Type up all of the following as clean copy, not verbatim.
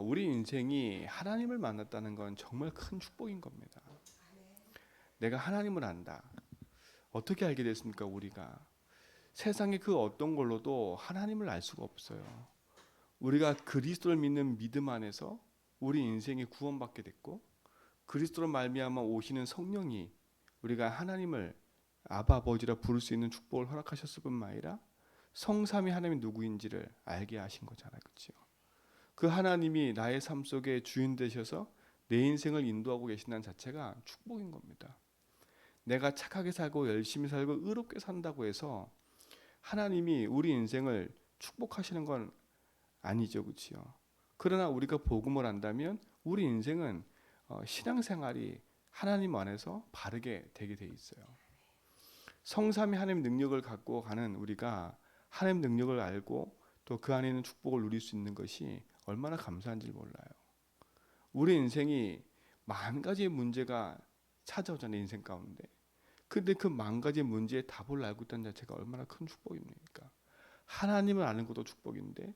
우리 인생이 하나님을 만났다는 건 정말 큰 축복인 겁니다. 내가 하나님을 안다. 어떻게 알게 됐습니까? 우리가 세상의 그 어떤 걸로도 하나님을 알 수가 없어요. 우리가 그리스도를 믿는 믿음 안에서 우리 인생이 구원받게 됐고, 그리스도로 말미암아 오시는 성령이 우리가 하나님을 아바 아버지라 부를 수 있는 축복을 허락하셨을 뿐만 아니라 성삼위 하나님이 누구인지를 알게 하신 거잖아요. 그렇죠? 그 하나님이 나의 삶 속에 주인 되셔서 내 인생을 인도하고 계신다는 자체가 축복인 겁니다. 내가 착하게 살고 열심히 살고 의롭게 산다고 해서 하나님이 우리 인생을 축복하시는 건 아니죠. 그렇죠? 그러나 우리가 복음을 안다면 우리 인생은 신앙생활이 하나님 안에서 바르게 되게 돼 있어요. 성삼위 하나님 능력을 갖고 가는 우리가 하나님 능력을 알고 또 그 안에 있는 축복을 누릴 수 있는 것이 얼마나 감사한지 몰라요. 우리 인생이 만 가지의 문제가 찾아오잖아요. 인생 가운데. 근데 그 만 가지의 문제의 답을 알고 있다는 자체가 얼마나 큰 축복입니까? 하나님을 아는 것도 축복인데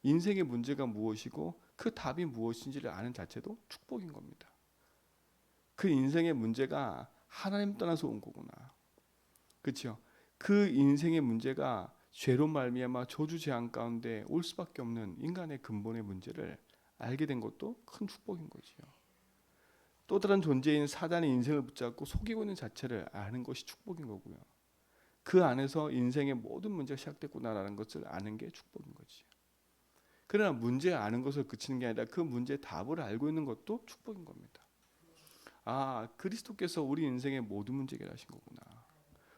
인생의 문제가 무엇이고 그 답이 무엇인지를 아는 자체도 축복인 겁니다. 그 인생의 문제가 하나님 떠나서 온 거구나. 그렇죠? 그 인생의 문제가 죄로 말미암아 저주 재앙 가운데 올 수밖에 없는 인간의 근본의 문제를 알게 된 것도 큰 축복인 거지요. 또 다른 존재인 사단의 인생을 붙잡고 속이고 있는 자체를 아는 것이 축복인 거고요. 그 안에서 인생의 모든 문제가 시작됐구나라는 것을 아는 게 축복인 거지요. 그러나 문제 아는 것을 그치는 게 아니라 그 문제의 답을 알고 있는 것도 축복인 겁니다. 그리스도께서 우리 인생의 모든 문제 해결하신 거구나.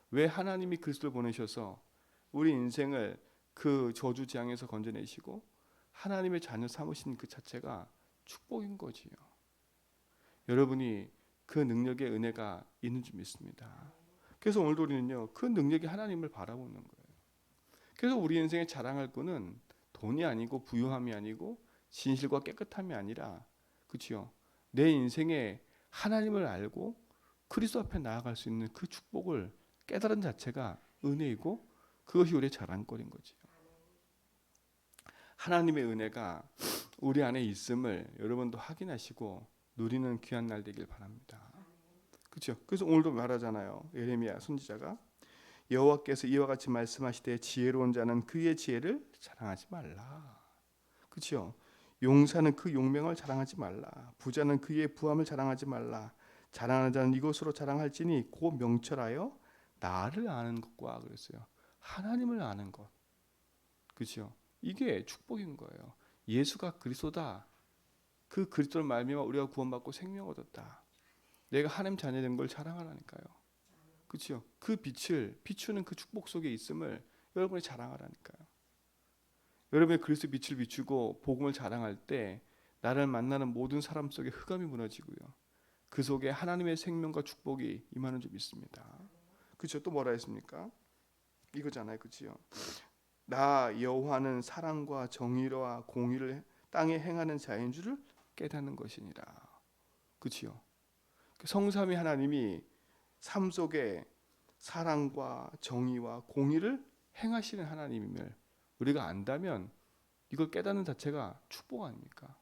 왜 하나님이 그리스도를 보내셔서 우리 인생을 그 저주 재앙에서 건져내시고 하나님의 자녀 삼으신 그 자체가 축복인 거지요. 여러분이 그 능력의 은혜가 있는 줄 믿습니다. 그래서 오늘도 우리는요, 그 능력이 하나님을 바라보는 거예요. 그래서 우리 인생에 자랑할 거는 돈이 아니고 부유함이 아니고 진실과 깨끗함이 아니라, 그렇죠? 내 인생에 하나님을 알고 그리스도 앞에 나아갈 수 있는 그 축복을 깨달은 자체가 은혜이고 그것이 우리의 자랑거리인 거지요. 하나님의 은혜가 우리 안에 있음을 여러분도 확인하시고 누리는 귀한 날 되길 바랍니다. 그렇죠? 그래서 오늘도 말하잖아요. 예레미야 선지자가 여호와께서 이와 같이 말씀하시되 지혜로운 자는 그의 지혜를 자랑하지 말라. 그렇죠? 용사는 그 용명을 자랑하지 말라. 부자는 그의 부함을 자랑하지 말라. 자랑하는 자는 이것으로 자랑할지니 곧 명철하여 나를 아는 것과 그랬어요. 하나님을 아는 것. 그렇죠? 이게 축복인 거예요. 예수가 그리스도다. 그 그리스도를 말미암아 우리가 구원받고 생명 얻었다. 내가 하나님 자녀된 걸 자랑하라니까요. 그렇죠? 그 빛을 비추는 그 축복 속에 있음을 여러분이 자랑하라니까요. 여러분이 그리스도 빛을 비추고 복음을 자랑할 때 나를 만나는 모든 사람 속에 흑암이 무너지고요. 그 속에 하나님의 생명과 축복이 임하는 줄 믿습니다. 그렇죠? 또 뭐라 했습니까? 이거잖아요. 그렇죠? 나 여호와는 사랑과 정의와 공의를 땅에 행하는 자인 줄을 깨닫는 것이니라. 그렇죠? 성삼위 하나님이 삶 속에 사랑과 정의와 공의를 행하시는 하나님임을 우리가 안다면 이걸 깨닫는 자체가 축복 아닙니까?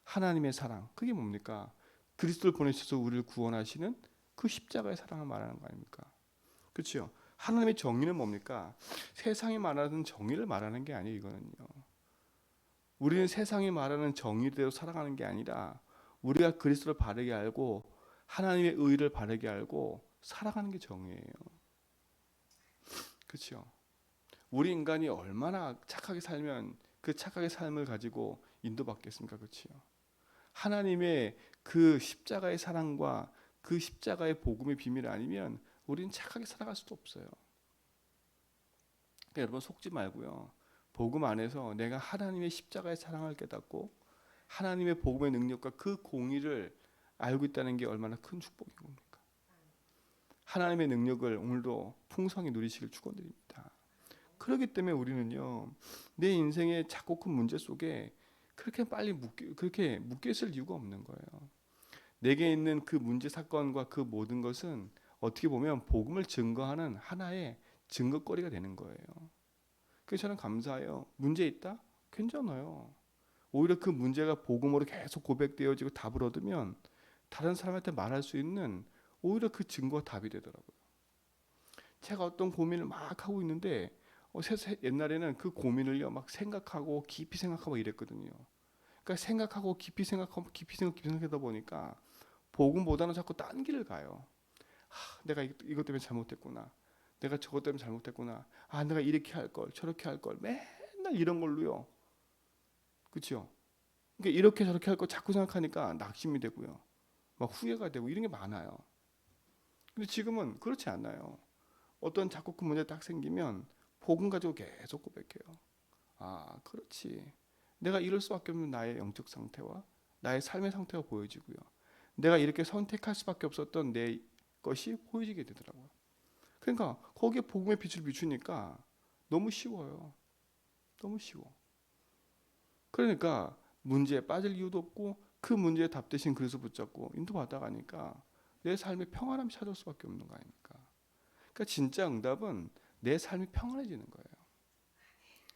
하나님의 사랑, 그게 뭡니까? 그리스도를 보내셔서 우리를 구원하시는 그 십자가의 사랑을 말하는 거 아닙니까? 그렇죠? 하나님의 정의는 뭡니까? 세상이 말하는 정의를 말하는 게 아니에요. 이거는요. 우리는 세상이 말하는 정의대로 살아가는 게 아니라 우리가 그리스도를 바르게 알고 하나님의 의를 바르게 알고 살아가는 게 정의예요. 그렇죠? 우리 인간이 얼마나 착하게 살면 그 착하게 삶을 가지고 인도받겠습니까? 그렇죠? 하나님의 그 십자가의 사랑과 그 십자가의 복음의 비밀 아니면 우리는 착하게 살아갈 수도 없어요. 그러니까 여러분 속지 말고요. 복음 안에서 내가 하나님의 십자가의 사랑을 깨닫고 하나님의 복음의 능력과 그 공의를 알고 있다는 게 얼마나 큰 축복인 겁니까? 하나님의 능력을 오늘도 풍성히 누리시길 축원드립니다. 그렇기 때문에 우리는요, 내 인생의 작고 큰 문제 속에 그렇게 묶여 있을 이유가 없는 거예요. 내게 있는 그 문제 사건과 그 모든 것은 어떻게 보면 복음을 증거하는 하나의 증거거리가 되는 거예요. 그래서 저는 감사해요. 문제 있다? 괜찮아요. 오히려 그 문제가 복음으로 계속 고백되어지고 답을 얻으면 다른 사람한테 말할 수 있는 오히려 그 증거가 답이 되더라고요. 제가 어떤 고민을 막 하고 있는데 옛날에는 그 고민을요 막 생각하고 깊이 생각하고 이랬거든요. 그러니까 생각하고 깊이 생각하고 깊이 생각하다 보니까 복음보다는 자꾸 딴 길을 가요. 내가 이것 때문에 잘못했구나. 내가 저것 때문에 잘못했구나. 내가 이렇게 할 걸, 저렇게 할 걸. 맨날 이런 걸로요. 그렇죠? 그러니까 이렇게 저렇게 할 거 자꾸 생각하니까 낙심이 되고요. 막 후회가 되고 이런 게 많아요. 근데 지금은 그렇지 않아요. 어떤 자꾸 그 문제 딱 생기면 복음 가지고 계속 고백해요. 그렇지. 내가 이럴 수밖에 없는 나의 영적 상태와 나의 삶의 상태가 보여지고요. 내가 이렇게 선택할 수밖에 없었던 내 것이 보여지게 되더라고요. 그러니까 거기에 복음의 빛을 비추니까 너무 쉬워요. 너무 쉬워. 그러니까 문제에 빠질 이유도 없고 그 문제에 답 대신 그래서 붙잡고 인도받아가니까 내 삶의 평안함이 찾을 수밖에 없는 거 아닙니까? 그러니까 진짜 응답은 내 삶이 평안해지는 거예요.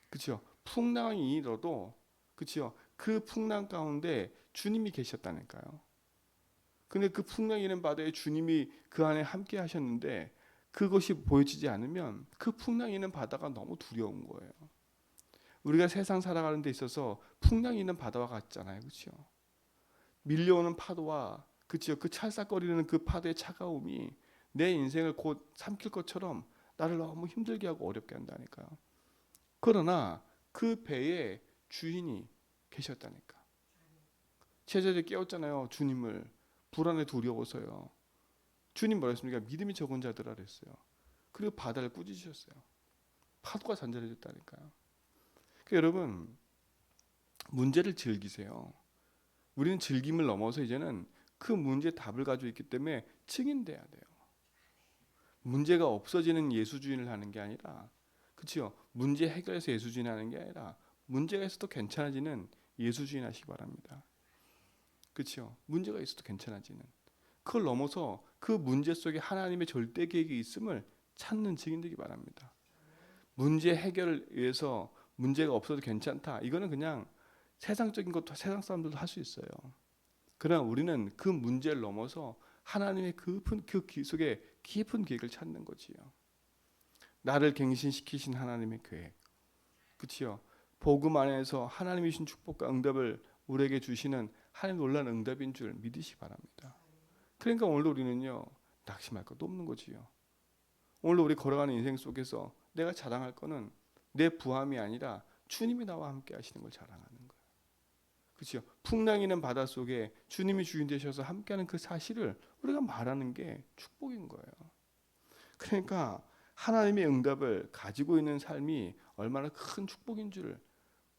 그렇죠? 풍랑이 일어도 그렇죠? 그 풍랑 가운데 주님이 계셨다니까요. 근데 그 풍랑이 있는 바다에 주님이 그 안에 함께 하셨는데 그것이 보여지지 않으면 그 풍랑이 있는 바다가 너무 두려운 거예요. 우리가 세상 살아가는 데 있어서 풍랑이 있는 바다와 같잖아요. 그렇죠? 밀려오는 파도와 그렇죠? 그 찰싹거리는 그 파도의 차가움이 내 인생을 곧 삼킬 것처럼 나를 너무 힘들게 하고 어렵게 한다니까요. 그러나 그 배에 주인이 계셨다니까. 제자들이 깨웠잖아요. 주님을 불안에 두려워서요. 주님 뭐라 했습니까? 믿음이 적은 자들아 그랬어요. 그리고 바다를 꾸짖으셨어요. 파도가 잔잔해졌다니까요. 그러니까 여러분 문제를 즐기세요. 우리는 즐김을 넘어서 이제는 그 문제의 답을 가지고 있기 때문에 증인돼야 돼요. 문제가 없어지는 예수주의를 하는 게 아니라 그렇죠? 문제 해결해서 예수주의 하는 게 아니라 문제가 있어도 괜찮아지는 예수주의 하시기 바랍니다. 그렇죠? 문제가 있어도 괜찮아지는 그걸 넘어서 그 문제 속에 하나님의 절대 계획이 있음을 찾는 증인 되기 바랍니다. 문제 해결을 위해서 문제가 없어도 괜찮다. 이거는 그냥 세상적인 것도 세상 사람들도 할 수 있어요. 그러나 우리는 그 문제를 넘어서 하나님의 깊은 그 속에 깊은 계획을 찾는 거지요. 나를 갱신시키신 하나님의 계획, 그렇지요? 복음 안에서 하나님이 주신 축복과 응답을 우리에게 주시는 하나님 놀라운 응답인 줄 믿으시 바랍니다. 그러니까 오늘 우리는요 낙심할 것도 없는 거지요. 오늘 우리 걸어가는 인생 속에서 내가 자랑할 거는 내 부함이 아니라 주님이 나와 함께 하시는 걸 자랑하는 거예요. 그렇죠? 풍랑이 있는 바다 속에 주님이 주인 되셔서 함께하는 그 사실을 우리가 말하는 게 축복인 거예요. 그러니까 하나님의 응답을 가지고 있는 삶이 얼마나 큰 축복인 줄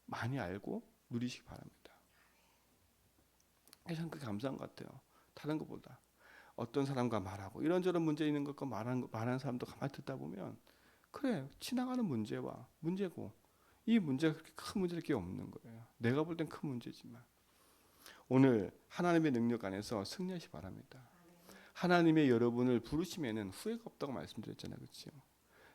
많이 알고 누리시기 바랍니다. 저는 그 감사한 것 같아요. 다른 것보다 어떤 사람과 말하고 이런저런 문제 있는 것과 말하는 사람도 가만히 듣다 보면 그래 지나가는 문제와 문제고 이 문제가 그렇게 큰 문제일 게 없는 거예요. 내가 볼 땐 큰 문제지만 오늘 하나님의 능력 안에서 승리하시 바랍니다. 하나님의 여러분을 부르시면은 후회가 없다고 말씀드렸잖아요. 그렇죠?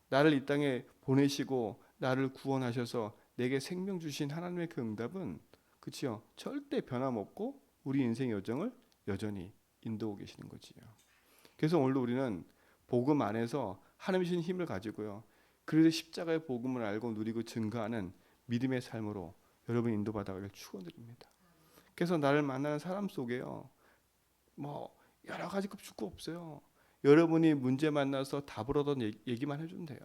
나를 이 땅에 보내시고 나를 구원하셔서 내게 생명 주신 하나님의 그 응답은 그렇죠? 절대 변함없고 우리 인생 여정을 여전히 인도하고 계시는 거지요. 그래서 오늘도 우리는 복음 안에서 하나님 주신 힘을 가지고요. 그래서 십자가의 복음을 알고 누리고 증거하는 믿음의 삶으로 여러분 인도받아가길 축원드립니다. 그래서 나를 만나는 사람 속에요. 뭐 여러 가지 급축구 없어요. 여러분이 문제 만나서 답을 얻은 얘기만 해주면 돼요.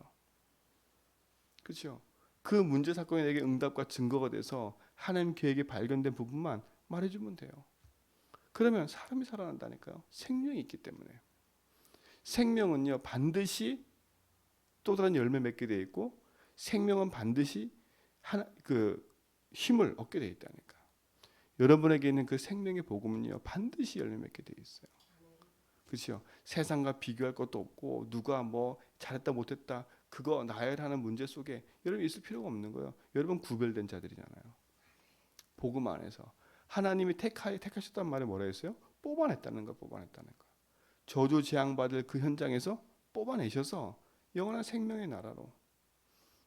그렇죠? 그 문제 사건이 내게 응답과 증거가 돼서 하나님 계획이 발견된 부분만 말해주면 돼요. 그러면 사람이 살아난다니까요. 생명이 있기 때문에. 생명은요 반드시 또 다른 열매 맺게 돼 있고 생명은 반드시 그 힘을 얻게 돼 있다니까. 여러분에게 있는 그 생명의 복음은요 반드시 열매 맺게 돼 있어요. 그렇죠? 세상과 비교할 것도 없고 누가 뭐 잘했다 못했다 그거 나열하는 문제 속에 여러분 있을 필요가 없는 거예요. 여러분 구별된 자들이잖아요. 복음 안에서 하나님이 택하셨단 말에 뭐라 했어요? 뽑아냈다는 거, 뽑아냈다는 거. 저주 재앙 받을 그 현장에서 뽑아내셔서 영원한 생명의 나라로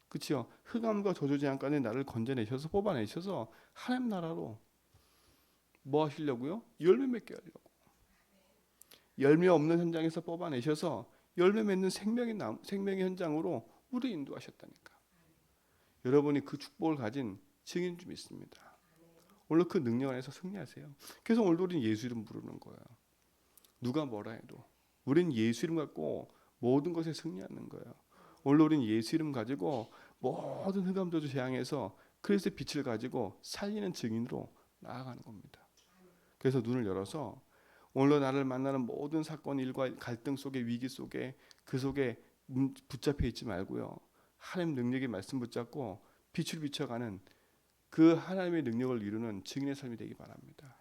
그치요? 흑암과 저주 재앙 가운데 나를 건져내셔서 뽑아내셔서 하나님 나라로 뭐 하시려고요? 열매 맺게 하려고. 열매 없는 현장에서 뽑아내셔서 열매 맺는 생명의 현장으로 우리 인도하셨다니까. 여러분이 그 축복을 가진 증인 좀 있습니다. 오늘 그 능력 안에서 승리하세요. 그래서 오늘도 우리는 예수 이름 부르는 거예요. 누가 뭐라 해도 우리는 예수 이름 갖고 모든 것에 승리하는 거예요. 오늘 우리는 예수 이름 가지고 모든 흑암 저주 재앙에서 그리스도의 빛을 가지고 살리는 증인으로 나아가는 겁니다. 그래서 눈을 열어서 오늘도 나를 만나는 모든 사건, 일과 갈등 속에, 위기 속에, 그 속에 붙잡혀 있지 말고요. 하나님 능력의 말씀 붙잡고 빛을 비춰가는 그 하나님의 능력을 이루는 증인의 삶이 되기 바랍니다.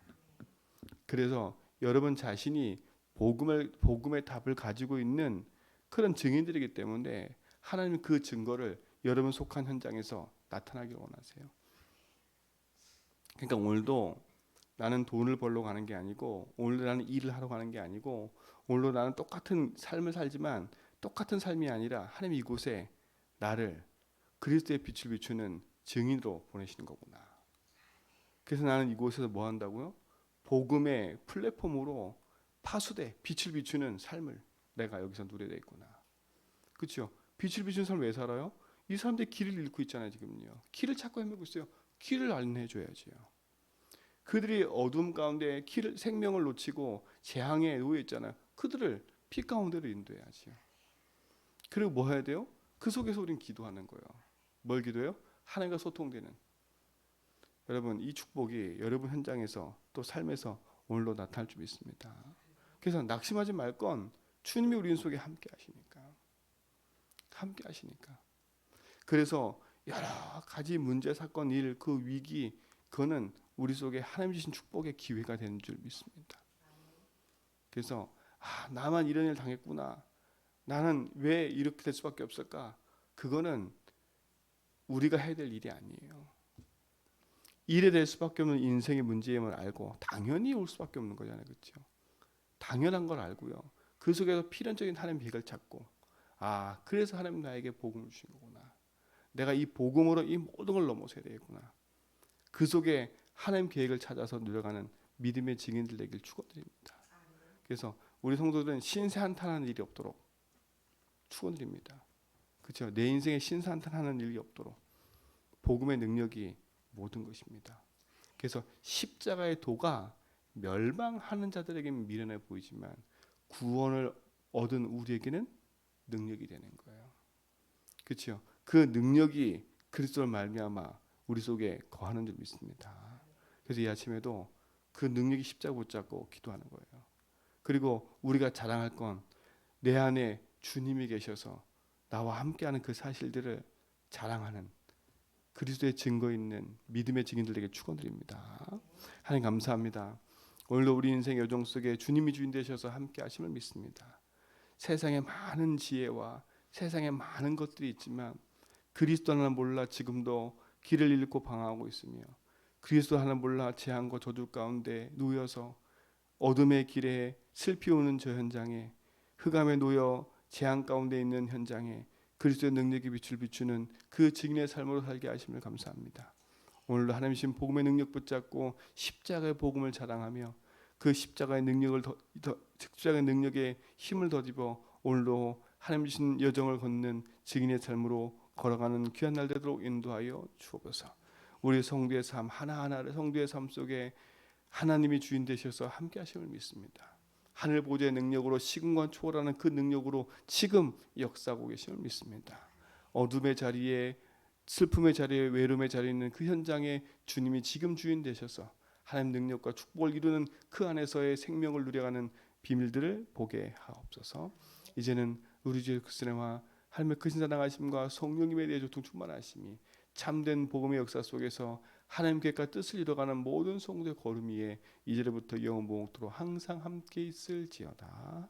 그래서 여러분 자신이 복음의 답을 가지고 있는 그런 증인들이기 때문에 하나님은 그 증거를 여러분 속한 현장에서 나타나기를 원하세요. 그러니까 오늘도 나는 돈을 벌러 가는 게 아니고, 오늘도 나는 일을 하러 가는 게 아니고, 오늘도 나는 똑같은 삶을 살지만 똑같은 삶이 아니라 하나님 이곳에 나를 그리스도의 빛을 비추는 증인으로 보내시는 거구나. 그래서 나는 이곳에서 뭐 한다고요? 복음의 플랫폼으로 파수돼 빛을 비추는 삶을 내가 여기서 누려야 되겠구나. 그렇죠? 빛을 비추는 삶을 왜 살아요? 이 사람들이 길을 잃고 있잖아요. 지금요. 길을 찾고 헤매고 있어요. 길을 안내해줘야지요. 그들이 어둠 가운데 생명을 놓치고 재앙에 놓여 있잖아요. 그들을 빛 가운데로 인도해야지요. 그리고 뭐 해야 돼요? 그 속에서 우리는 기도하는 거예요. 뭘 기도해요? 하나님과 소통되는. 여러분 이 축복이 여러분 현장에서 또 삶에서 오늘로 나타날 줄 믿습니다. 그래서 낙심하지 말 건 주님이 우리 속에 함께 하시니까. 그래서 여러 가지 문제, 사건, 일, 그 위기, 그거는 우리 속에 하나님 주신 축복의 기회가 되는 줄 믿습니다. 그래서 나만 이런 일 당했구나. 나는 왜 이렇게 될 수밖에 없을까? 그거는 우리가 해야 될 일이 아니에요. 이래 될 수밖에 없는 인생의 문제임을 알고 당연히 올 수밖에 없는 거잖아요. 그렇죠? 당연한 걸 알고요. 그 속에서 필연적인 하나님 계획을 찾고 그래서 하나님 나에게 복음을 주신 거구나. 내가 이 복음으로 이 모든 걸 넘어서야 되겠구나. 그 속에 하나님 계획을 찾아서 누려가는 믿음의 증인들 되길 축원드립니다. 그래서 우리 성도들은 신세한탄하는 일이 없도록 축원드립니다. 그렇죠? 내 인생에 신세한탄하는 일이 없도록 복음의 능력이 모든 것입니다. 그래서 십자가의 도가 멸망하는 자들에게는 미련해 보이지만 구원을 얻은 우리에게는 능력이 되는 거예요. 그렇죠? 그 능력이 그리스도를 말미암아 우리 속에 거하는 줄 믿습니다. 그래서 이 아침에도 그 능력이 십자가 붙잡고 기도하는 거예요. 그리고 우리가 자랑할 건 내 안에 주님이 계셔서 나와 함께하는 그 사실들을 자랑하는 그리스도의 증거 있는 믿음의 증인들에게 축원드립니다. 하나님 감사합니다. 오늘도 우리 인생 여정 속에 주님이 주인 되셔서 함께 하심을 믿습니다. 세상에 많은 지혜와 세상에 많은 것들이 있지만 그리스도 하나 몰라 지금도 길을 잃고 방황하고 있으며 그리스도 하나 몰라 재앙과 저주 가운데 놓여서 어둠의 길에 슬피 오는 저 현장에 흑암에 놓여 재앙 가운데 있는 현장에 그리스도의 능력의 빛을 비추는 그 증인의 삶으로 살게 하심을 감사합니다. 오늘도 하나님 주신 복음의 능력 붙잡고 십자가의 복음을 자랑하며 그 십자가의 능력에 힘을 더입어 오늘도 하나님 주신 여정을 걷는 증인의 삶으로 걸어가는 귀한 날 되도록 인도하여 주옵소서. 우리 성도의 삶 하나하나를 성도의 삶 속에 하나님이 주인 되셔서 함께 하심을 믿습니다. 하늘 보좌의 능력으로 시공간 초월하는 그 능력으로 지금 역사하고 계심을 믿습니다. 어둠의 자리에 슬픔의 자리에 외로움의 자리에 있는 그 현장에 주님이 지금 주인 되셔서 하나님 능력과 축복을 이루는 그 안에서의 생명을 누려가는 비밀들을 보게 하옵소서. 이제는 우리 주 예수 그리스도와 하나님의 크신 사랑하심과 성령님에 대해 교통 충만하심이 참된 복음의 역사 속에서 하나님 계획과 뜻을 이뤄가는 모든 성도의 걸음 위에 이제부터 영원토록 항상 함께 있을지어다.